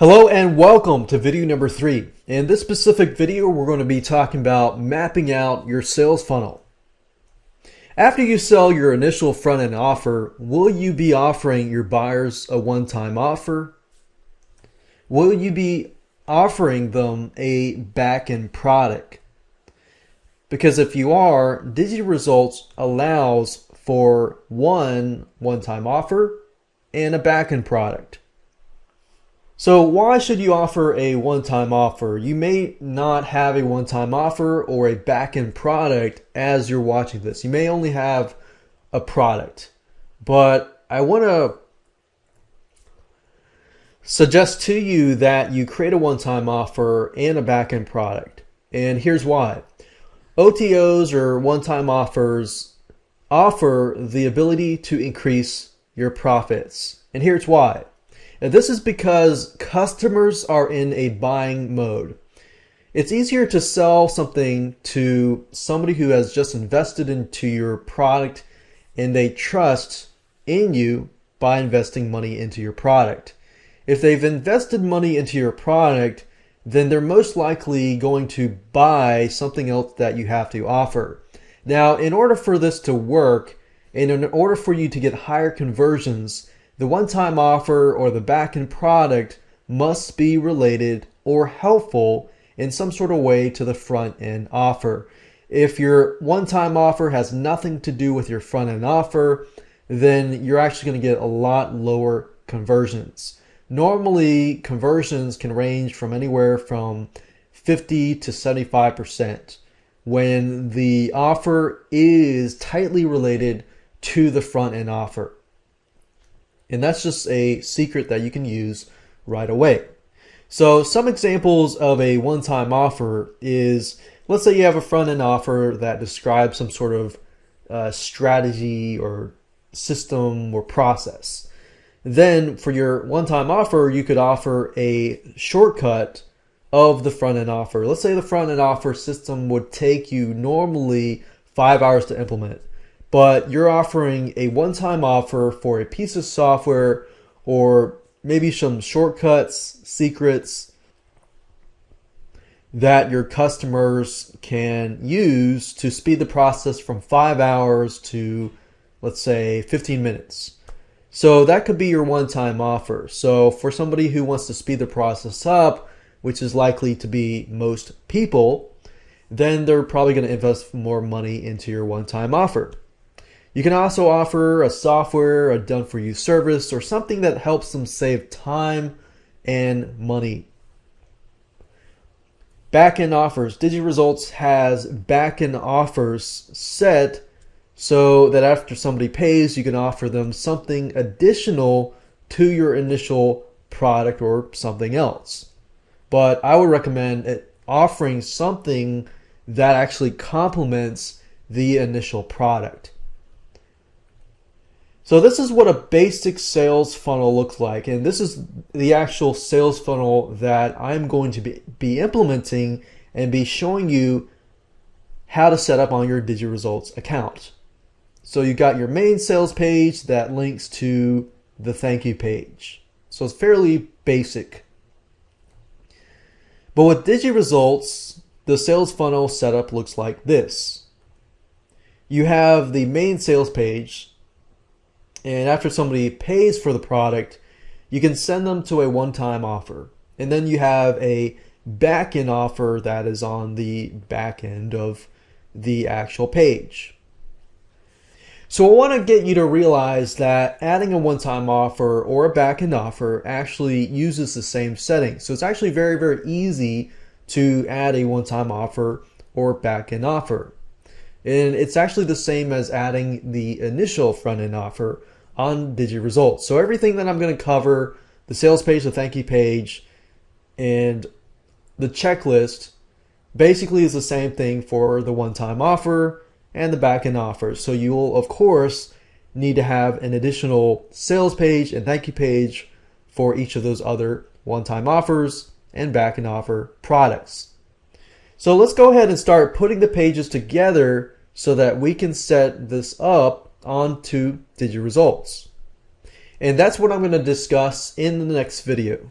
Hello and welcome to video number 3. In this specific video, we're going to be talking about mapping out your sales funnel. After you sell your initial front-end offer, will you be offering your buyers a one-time offer? Will you be offering them a back-end product? Because if you are, DigiResults allows for one-time offer and a back-end product. So why should you offer a one-time offer? You may not have a one-time offer or a back-end product as you're watching this. You may only have a product. But I want to suggest to you that you create a one-time offer and a back-end product. And here's why. OTOs or one-time offers offer the ability to increase your profits. And here's why. And this is because customers are in a buying mode. It's easier to sell something to somebody who has just invested into your product and they trust in you by investing money into your product. If they've invested money into your product, then they're most likely going to buy something else that you have to offer. Now, in order for this to work, and in order for you to get higher conversions, the one-time offer or the back-end product must be related or helpful in some sort of way to the front-end offer. If your one-time offer has nothing to do with your front-end offer, then you're actually going to get a lot lower conversions. Normally, conversions can range from anywhere from 50 to 75% when the offer is tightly related to the front-end offer. And that's just a secret that you can use right away. So some examples of a one-time offer is, let's say you have a front-end offer that describes some sort of strategy or system or process. Then for your one-time offer, you could offer a shortcut of the front-end offer. Let's say the front-end offer system would take you normally 5 hours to implement, but you're offering a one-time offer for a piece of software or maybe some shortcuts, secrets that your customers can use to speed the process from 5 hours to, let's say, 15 minutes. So that could be your one-time offer. So for somebody who wants to speed the process up, which is likely to be most people, then they're probably going to invest more money into your one-time offer. You can also offer a software, a done-for-you service, or something that helps them save time and money. Back-end offers. DigiResults has back-end offers set so that after somebody pays, you can offer them something additional to your initial product or something else. But I would recommend offering something that actually complements the initial product. So this is what a basic sales funnel looks like, and this is the actual sales funnel that I'm going to be implementing and be showing you how to set up on your DigiResults account. So you got your main sales page that links to the thank you page. So it's fairly basic. But with DigiResults, the sales funnel setup looks like this. You have the main sales page, and after somebody pays for the product, you can send them to a one-time offer. And then you have a back-end offer that is on the back end of the actual page. So I want to get you to realize that adding a one-time offer or a back-end offer actually uses the same settings. So it's actually very, very easy to add a one-time offer or back-end offer. And it's actually the same as adding the initial front-end offer on DigiResults. So everything that I'm going to cover, the sales page, the thank you page, and the checklist basically is the same thing for the one-time offer and the back-end offer. So you will, of course, need to have an additional sales page and thank you page for each of those other one-time offers and back-end offer products. So let's go ahead and start putting the pages together so that we can set this up onto DigiResults. And that's what I'm going to discuss in the next video.